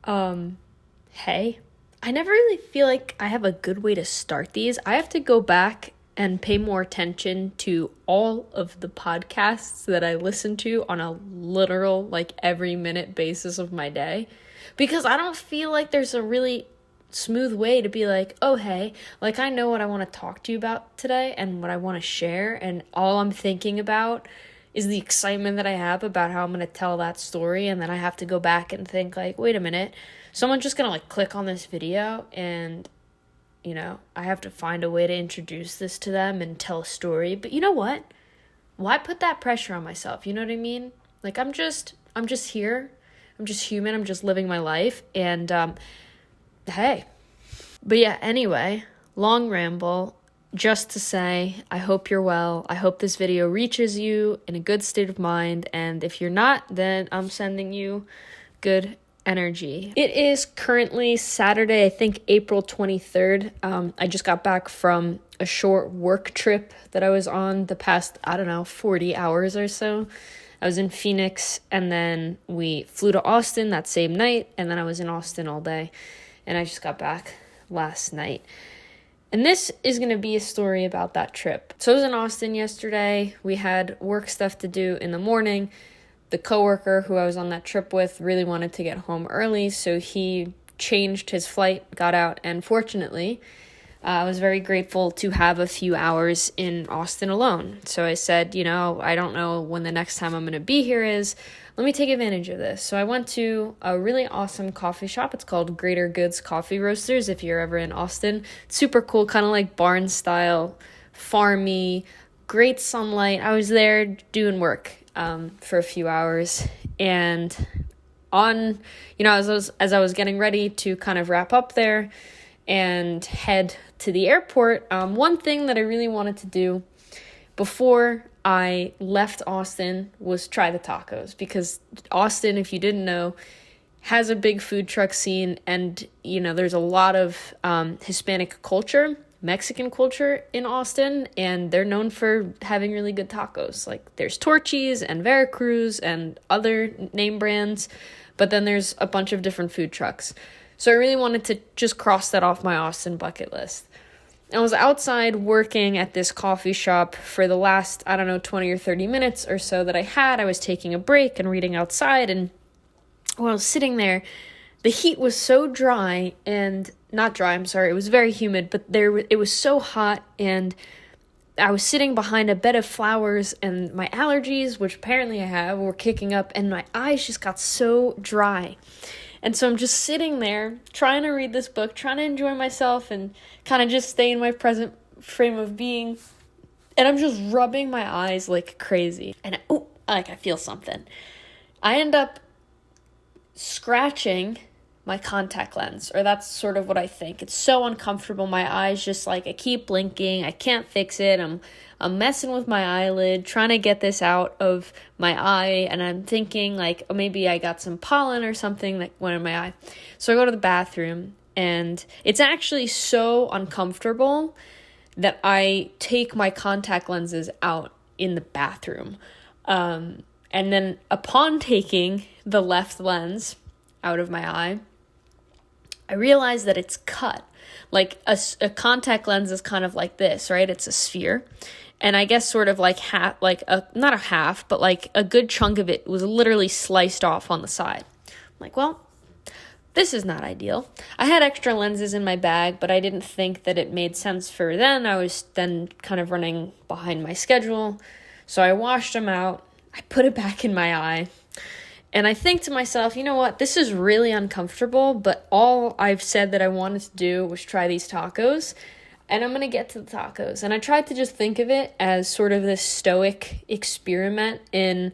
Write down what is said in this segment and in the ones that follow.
Hey, I never really feel like I have a good way to start these. I have to go back and pay more attention to all of the podcasts that I listen to on a literal, like, every minute basis of my day, because I don't feel like there's a really smooth way to be like, oh, hey, like, I know what I want to talk to you about today and what I want to share, and all I'm thinking about is the excitement that I have about how I'm going to tell that story, and then I have to go back and think, like, wait a minute, someone's just going to, like, click on this video, and, I have to find a way to introduce this to them and tell a story. But you know what? Why put that pressure on myself? You know what I mean? Like, I'm just here. I'm just human. I'm just living my life, and, hey. But yeah, anyway, long ramble. Just to say, I hope you're well. I hope this video reaches you in a good state of mind. And if you're not, then I'm sending you good energy. It is currently Saturday, I think April 23rd. I just got back from a short work trip that I was on the past, 40 hours or so. I was in Phoenix, and then we flew to Austin that same night. And then I was in Austin all day. And I just got back last night. And this is going to be a story about that trip. So I was in Austin yesterday. We had work stuff to do in the morning. The coworker who I was on that trip with really wanted to get home early, so he changed his flight, got out, and fortunately, I was very grateful to have a few hours in Austin alone. So I said, I don't know when the next time I'm going to be here is. Let me take advantage of this. So I went to a really awesome coffee shop. It's called Greater Goods Coffee Roasters, if you're ever in Austin. It's super cool, kind of like barn style, farmy, great sunlight. I was there doing work for a few hours. And as I was getting ready to kind of wrap up there and head to the airport, one thing that I really wanted to do before I left Austin was try the tacos, because Austin, if you didn't know, has a big food truck scene, and there's a lot of Hispanic culture, Mexican culture in Austin, and they're known for having really good tacos. Like, there's Torchy's and Veracruz and other name brands, but then there's a bunch of different food trucks. So I really wanted to just cross that off my Austin bucket list. I was outside working at this coffee shop for the last, 20 or 30 minutes or so that I had. I was taking a break and reading outside, and while I was sitting there, the heat was so dry, and not dry, it was very humid, but it was so hot, and I was sitting behind a bed of flowers, and my allergies, which apparently I have, were kicking up, and my eyes just got so dry. And so I'm just sitting there trying to read this book, trying to enjoy myself and kind of just stay in my present frame of being. And I'm just rubbing my eyes like crazy. And I feel something. I end up scratching my contact lens, or that's sort of what I think. It's so uncomfortable. My eyes just I keep blinking. I can't fix it. I'm messing with my eyelid, trying to get this out of my eye, and I'm thinking maybe I got some pollen or something that went in my eye. So I go to the bathroom, and it's actually so uncomfortable that I take my contact lenses out in the bathroom. And then upon taking the left lens out of my eye, I realize that it's cut. Like a contact lens is kind of like this, right? It's a sphere. And I guess sort of like half, not a half, but like a good chunk of it was literally sliced off on the side. I'm like, well, this is not ideal. I had extra lenses in my bag, but I didn't think that it made sense for then. I was then kind of running behind my schedule. So I washed them out. I put it back in my eye. And I think to myself, you know what? This is really uncomfortable, but all I've said that I wanted to do was try these tacos. And I'm going to get to the tacos. And I tried to just think of it as sort of this stoic experiment in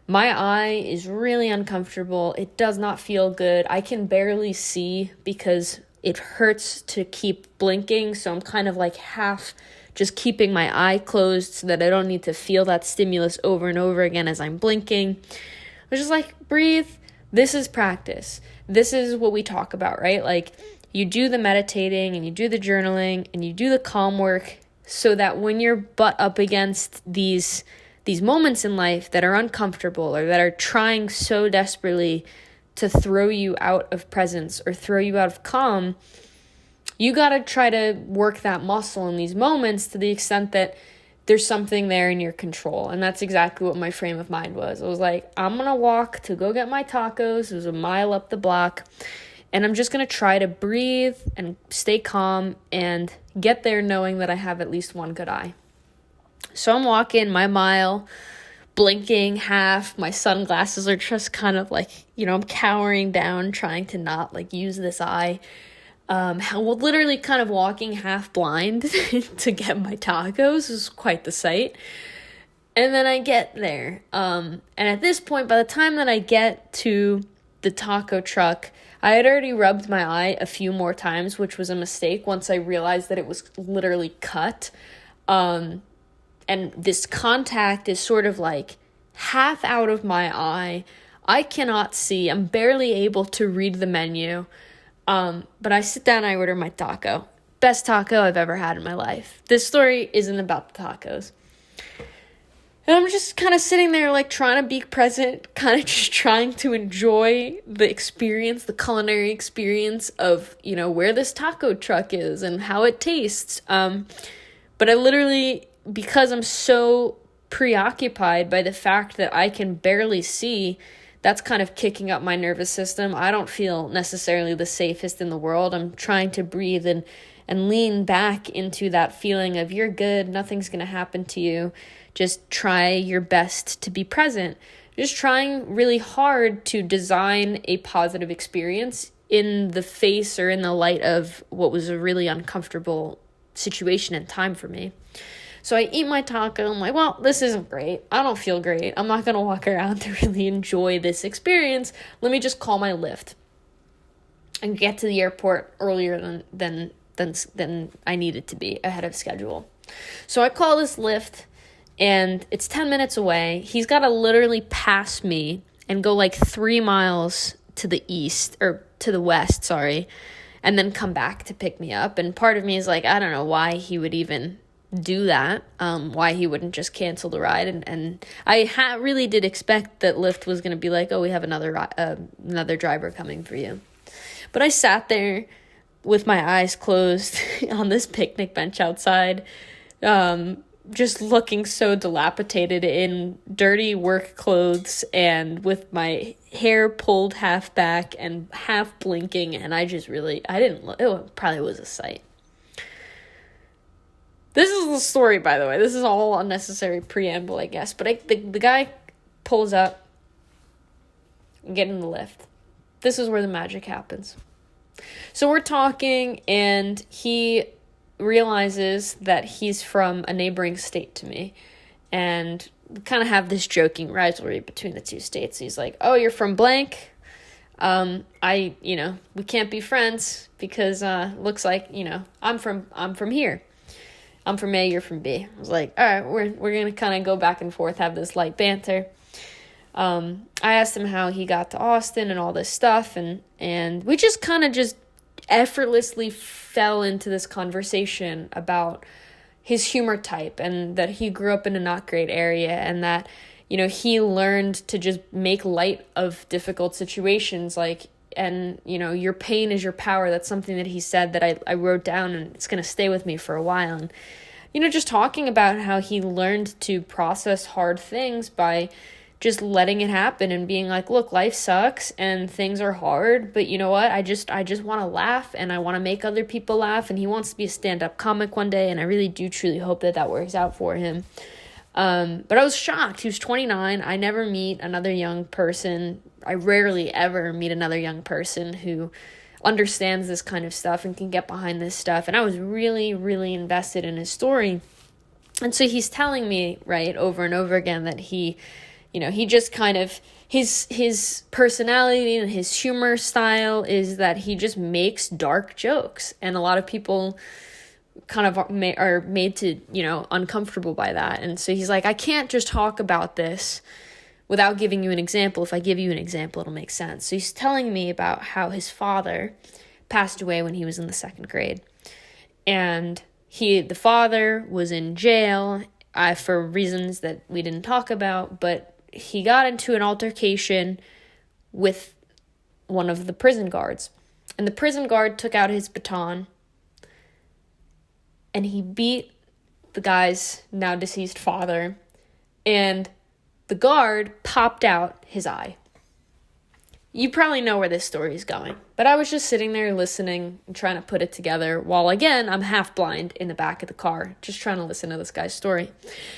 my eye is really uncomfortable. It does not feel good. I can barely see because it hurts to keep blinking. So I'm kind of half just keeping my eye closed so that I don't need to feel that stimulus over and over again as I'm blinking. I was just breathe. This is practice. This is what we talk about, right? You do the meditating and you do the journaling and you do the calm work so that when you're butt up against these moments in life that are uncomfortable or that are trying so desperately to throw you out of presence or throw you out of calm, you got to try to work that muscle in these moments to the extent that there's something there in your control. And that's exactly what my frame of mind was. I was like, I'm going to walk to go get my tacos. It was a mile up the block. And I'm just going to try to breathe and stay calm and get there knowing that I have at least one good eye. So I'm walking my mile, blinking half. My sunglasses are just kind of like, I'm cowering down, trying to not like use this eye. Literally kind of walking half blind to get my tacos is quite the sight. And then I get there. And at this point, by the time that I get to the taco truck, I had already rubbed my eye a few more times, which was a mistake once I realized that it was literally cut. And this contact is sort of like half out of my eye. I cannot see. I'm barely able to read the menu. But I sit down and I order my taco. Best taco I've ever had in my life. This story isn't about the tacos. And I'm just kind of sitting there like trying to be present, kind of just trying to enjoy the experience, the culinary experience of, where this taco truck is and how it tastes. But I literally, because I'm so preoccupied by the fact that I can barely see, that's kind of kicking up my nervous system. I don't feel necessarily the safest in the world. I'm trying to breathe and lean back into that feeling of you're good, nothing's going to happen to you. Just try your best to be present. Just trying really hard to design a positive experience in the face or in the light of what was a really uncomfortable situation and time for me. So I eat my taco. I'm like, well, this isn't great. I don't feel great. I'm not going to walk around to really enjoy this experience. Let me just call my Lyft and get to the airport earlier than I needed to be ahead of schedule. So I call this Lyft and it's 10 minutes away. He's got to literally pass me and go like 3 miles to the east or to the west, sorry, and then come back to pick me up. And part of me is like, I don't know why he would even do that, why he wouldn't just cancel the ride. And I really did expect that Lyft was going to be like, oh, we have another driver coming for you. But I sat there with my eyes closed on this picnic bench outside, just looking so dilapidated in dirty work clothes and with my hair pulled half back and half blinking. And it probably was a sight. This is the story, by the way. This is all unnecessary preamble, I guess. But the guy pulls up, get in the Lyft. This is where the magic happens. So we're talking, and he realizes that he's from a neighboring state to me. And we kind of have this joking rivalry between the two states. He's like, oh, you're from blank? We can't be friends because looks like, I'm from here. I'm from A, you're from B. I was like, all right, we're going to kind of go back and forth, have this light banter. I asked him how he got to Austin and all this stuff, and we just kind of just effortlessly fell into this conversation about his humor type and that he grew up in a not great area and that, he learned to just make light of difficult situations, and your pain is your power. That's something that he said that I wrote down, and it's going to stay with me for a while. And, just talking about how he learned to process hard things by just letting it happen and being like, look, life sucks and things are hard, but you know what? I just want to laugh and I want to make other people laugh. And he wants to be a stand-up comic one day. And I really do truly hope that works out for him. But I was shocked. He was 29. I never meet another young person. I rarely ever meet another young person who understands this kind of stuff and can get behind this stuff. And I was really, really invested in his story. And so he's telling me, right, over and over again that he just kind of, his personality and his humor style is that he just makes dark jokes. And a lot of people kind of are made to, uncomfortable by that. And so he's like, I can't just talk about this without giving you an example. If I give you an example, it'll make sense. So he's telling me about how his father passed away when he was in the 2nd grade. And the father was in jail for reasons that we didn't talk about, but he got into an altercation with one of the prison guards. And the prison guard took out his baton and he beat the guy's now deceased father, and the guard popped out his eye. You probably know where this story is going, but I was just sitting there listening and trying to put it together while, again, I'm half blind in the back of the car, just trying to listen to this guy's story.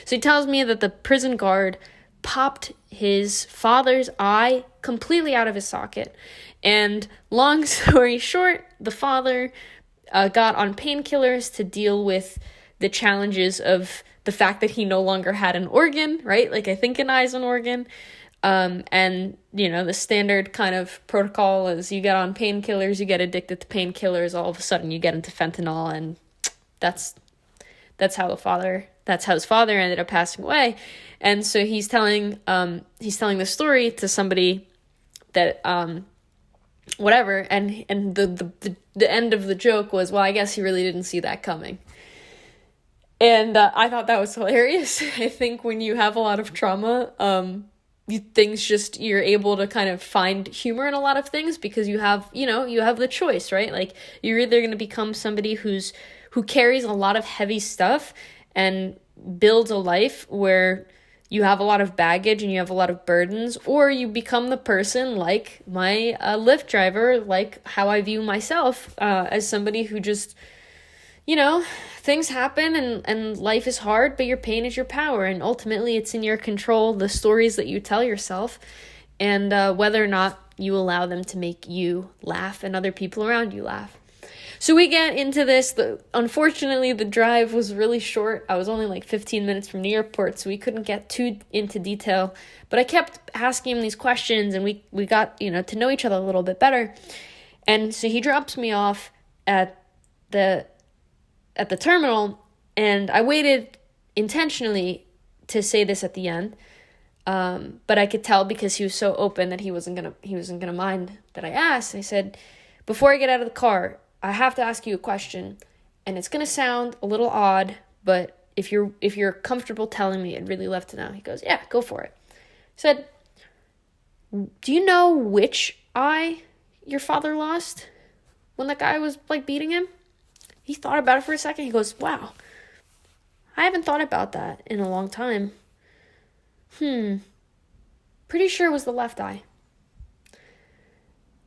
So he tells me that the prison guard popped his father's eye completely out of his socket. And long story short, the father got on painkillers to deal with the challenges of the fact that he no longer had an organ, right? Like, I think an eye is an organ. And, the standard kind of protocol is you get on painkillers, you get addicted to painkillers, all of a sudden you get into fentanyl, and that's how his father ended up passing away. And so he's telling the story to somebody that, whatever, and the end of the joke was, well, I guess he really didn't see that coming. And I thought that was hilarious. I think when you have a lot of trauma, you're able to kind of find humor in a lot of things because you have the choice, right? Like, you're either going to become somebody who carries a lot of heavy stuff and builds a life where you have a lot of baggage and you have a lot of burdens, or you become the person like my Lyft driver, like how I view myself as somebody who just, things happen and life is hard, but your pain is your power. And ultimately it's in your control, the stories that you tell yourself, and whether or not you allow them to make you laugh and other people around you laugh. So we get into this. Unfortunately, the drive was really short. I was only like 15 minutes from the airport, so we couldn't get too into detail. But I kept asking him these questions, and we got, to know each other a little bit better. And so he drops me off at the terminal, and I waited intentionally to say this at the end. But I could tell because he was so open that he wasn't gonna mind that I asked. I said, before I get out of the car, I have to ask you a question, and it's gonna sound a little odd, but if you're comfortable telling me, I'd really love to know. He goes, yeah, go for it. I said, do you know which eye your father lost when that guy was like beating him? He thought about it for a second. He goes, wow, I haven't thought about that in a long time. Pretty sure it was the left eye.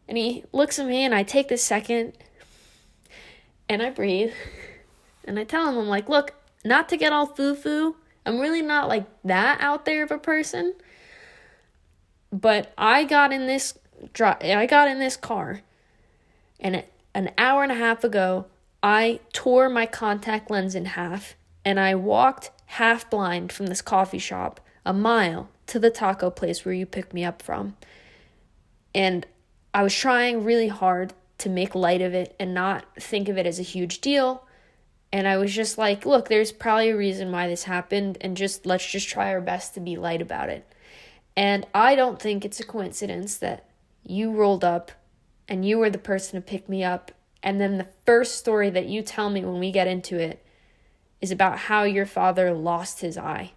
And he looks at me, and I take this second, and I breathe, and I tell him, I'm like, look, not to get all foo-foo, I'm really not like that out there of a person, but I got in this car, and an hour and a half ago, I tore my contact lens in half, and I walked half blind from this coffee shop a mile to the taco place where you picked me up from. And I was trying really hard to make light of it and not think of it as a huge deal. And I was just like, look, there's probably a reason why this happened, and let's just try our best to be light about it. And I don't think it's a coincidence that you rolled up and you were the person to pick me up. And then the first story that you tell me when we get into it is about how your father lost his eye.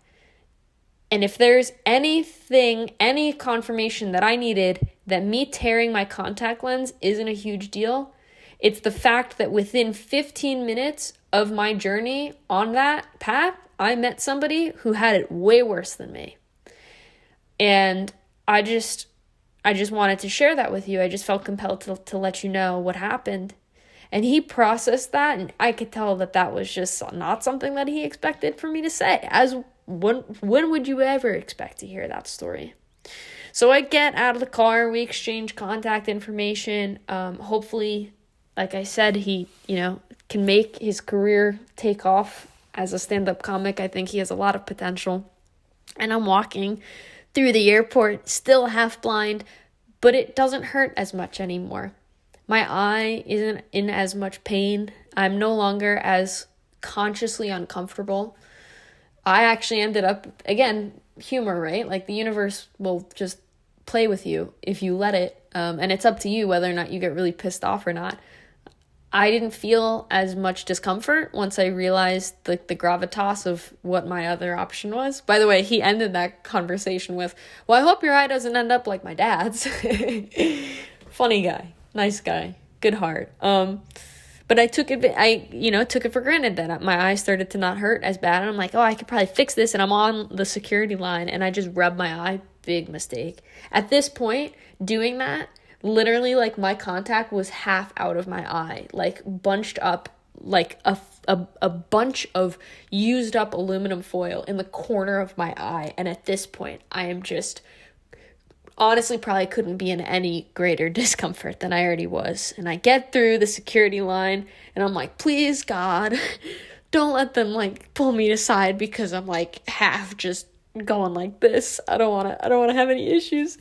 And if there's any confirmation that I needed that me tearing my contact lens isn't a huge deal, it's the fact that within 15 minutes of my journey on that path, I met somebody who had it way worse than me. And I just wanted to share that with you. I just felt compelled to let you know what happened. And he processed that, and I could tell that was just not something that he expected for me to say. As when would you ever expect to hear that story? So I get out of the car, we exchange contact information. Hopefully, like I said, he, can make his career take off as a stand-up comic. I think he has a lot of potential. And I'm walking through the airport, still half blind, but it doesn't hurt as much anymore. My eye isn't in as much pain. I'm no longer as consciously uncomfortable. I actually ended up, again, humor, right? Like, the universe will just play with you if you let it. And it's up to you whether or not you get really pissed off or not. I didn't feel as much discomfort once I realized the gravitas of what my other option was. By the way, he ended that conversation with, well, I hope your eye doesn't end up like my dad's. funny guy, nice guy, good heart. But I took it, took it for granted that my eyes started to not hurt as bad. And I'm like, oh, I could probably fix this. And I'm on the security line and I just rubbed my eye. Big mistake. At this point, doing that, literally like my contact was half out of my eye, like bunched up, like a bunch of used up aluminum foil in the corner of my eye. And at this point, I am just honestly probably couldn't be in any greater discomfort than I already was. And I get through the security line and I'm like, please God, don't let them like pull me aside because I'm like half just going like this. I don't want to have any issues.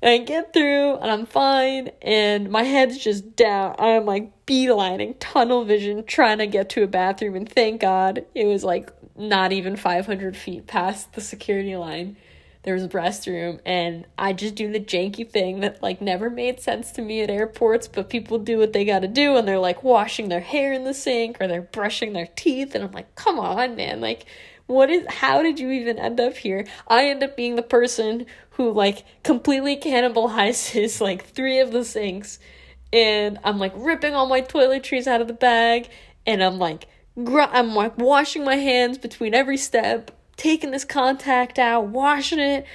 And I get through and I'm fine and my head's just down. I'm like beelining, tunnel vision, trying to get to a bathroom, and thank God it was like not even 500 feet past the security line. There was a restroom, and I just do the janky thing that like never made sense to me at airports, but people do what they gotta do, and they're like washing their hair in the sink or they're brushing their teeth, and I'm like, come on, man, like how did you even end up here? I end up being the person who like completely cannibalizes like 3 of the sinks, and I'm like ripping all my toiletries out of the bag, and I'm like washing my hands between every step, taking this contact out, washing it,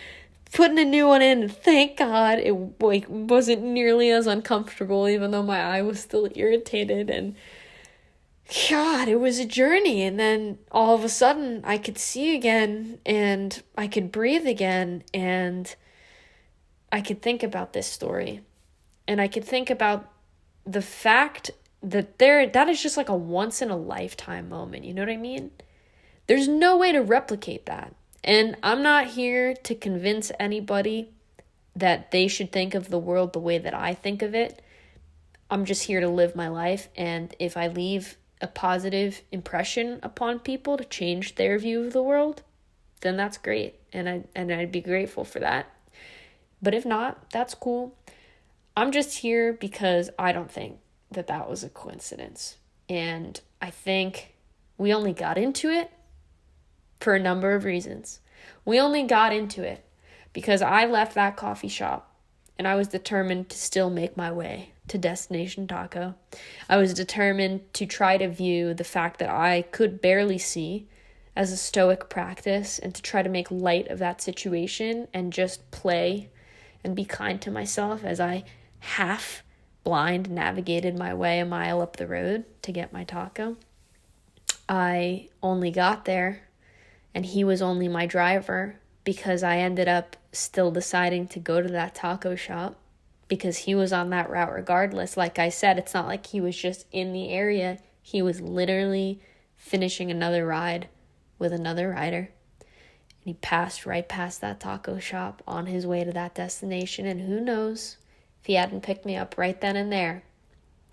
putting a new one in, and thank God it like wasn't nearly as uncomfortable, even though my eye was still irritated. And God, it was a journey. And then all of a sudden I could see again and I could breathe again, and I could think about this story, and I could think about the fact that that is just like a once in a lifetime moment. You know what I mean? There's no way to replicate that. And I'm not here to convince anybody that they should think of the world the way that I think of it. I'm just here to live my life. And if I leave a positive impression upon people to change their view of the world, then that's great. And I'd be grateful for that. But if not, that's cool. I'm just here because I don't think that was a coincidence. And I think we only got into it for a number of reasons. We only got into it because I left that coffee shop and I was determined to still make my way to Destination Taco. I was determined to try to view the fact that I could barely see as a stoic practice, and to try to make light of that situation and just play and be kind to myself as I half blind navigated my way a mile up the road to get my taco. I only got there and he was only my driver because I ended up still deciding to go to that taco shop because he was on that route regardless. Like I said, it's not like he was just in the area. He was literally finishing another ride with another rider. And he passed right past that taco shop on his way to that destination. And who knows if he hadn't picked me up right then and there,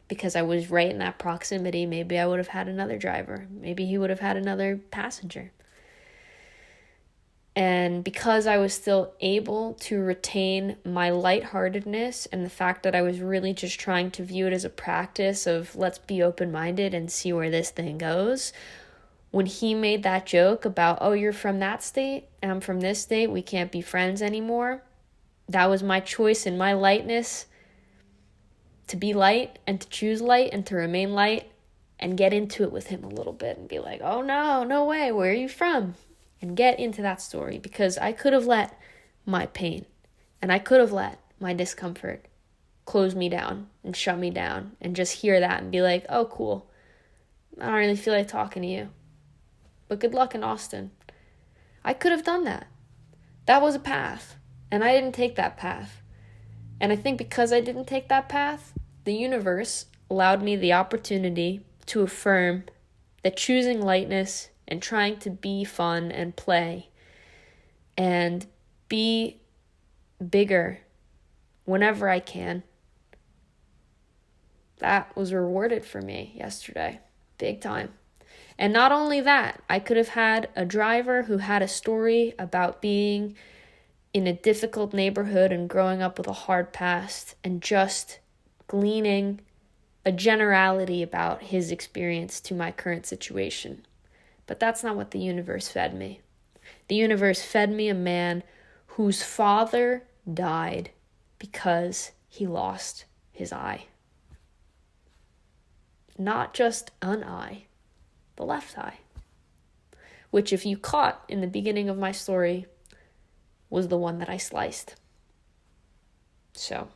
because I was right in that proximity, maybe I would have had another driver. Maybe he would have had another passenger. And because I was still able to retain my lightheartedness and the fact that I was really just trying to view it as a practice of let's be open-minded and see where this thing goes, when he made that joke about, oh, you're from that state and I'm from this state, we can't be friends anymore, that was my choice in my lightness to be light and to choose light and to remain light and get into it with him a little bit and be like, oh, no way, where are you from? And get into that story, because I could have let my pain and I could have let my discomfort close me down and shut me down and just hear that and be like, oh, cool, I don't really feel like talking to you, but good luck in Austin. I could have done that. That was a path, and I didn't take that path. And I think because I didn't take that path, the universe allowed me the opportunity to affirm that choosing lightness and trying to be fun and play and be bigger whenever I can, that was rewarded for me yesterday, big time. And not only that, I could have had a driver who had a story about being in a difficult neighborhood and growing up with a hard past and just gleaning a generality about his experience to my current situation. But that's not what the universe fed me. The universe fed me a man whose father died because he lost his eye. Not just an eye, the left eye. Which, if you caught in the beginning of my story, was the one that I sliced. So,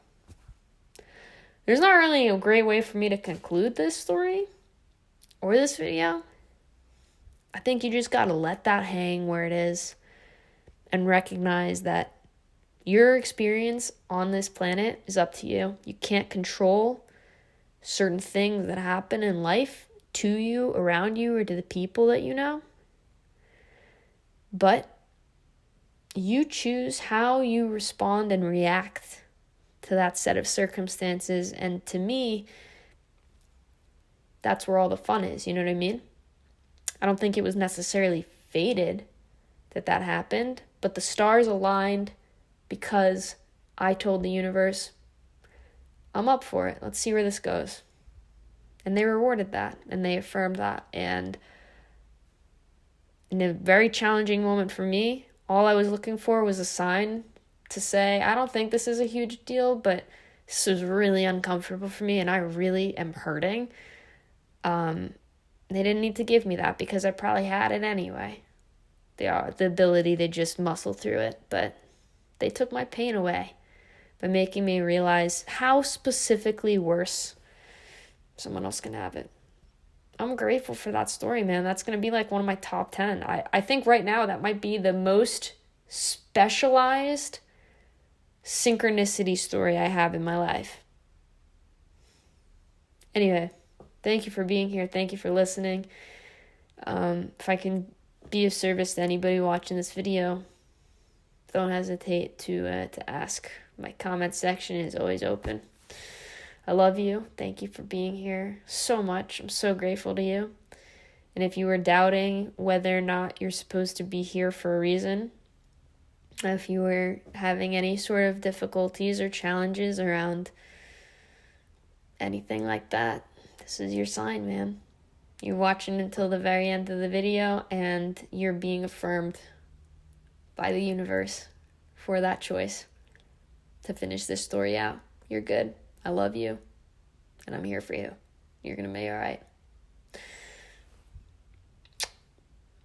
there's not really a great way for me to conclude this story or this video. I think you just gotta let that hang where it is and recognize that your experience on this planet is up to you. You can't control certain things that happen in life to you, around you, or to the people that you know. But you choose how you respond and react to that set of circumstances. And to me, that's where all the fun is. You know what I mean? I don't think it was necessarily fated that happened, but the stars aligned because I told the universe, I'm up for it. Let's see where this goes. And they rewarded that, and they affirmed that. And in a very challenging moment for me, all I was looking for was a sign to say, I don't think this is a huge deal, but this is really uncomfortable for me, and I really am hurting. They didn't need to give me that because I probably had it anyway. The ability to just muscle through it, but they took my pain away by making me realize how specifically worse someone else can have it. I'm grateful for that story, man. That's going to be like one of my top 10. I think right now that might be the most specialized synchronicity story I have in my life. Anyway, thank you for being here. Thank you for listening. If I can be of service to anybody watching this video, don't hesitate to ask. My comment section is always open. I love you. Thank you for being here so much. I'm so grateful to you. And if you were doubting whether or not you're supposed to be here for a reason, if you were having any sort of difficulties or challenges around anything like that, this is your sign, man. You're watching until the very end of the video, and you're being affirmed by the universe for that choice to finish this story out. You're good. I love you, and I'm here for you. You're going to be all right.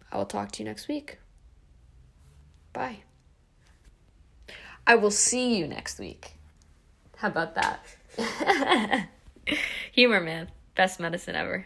I will talk to you next week. Bye. I will see you next week. How about that? Humor, man. Best medicine ever.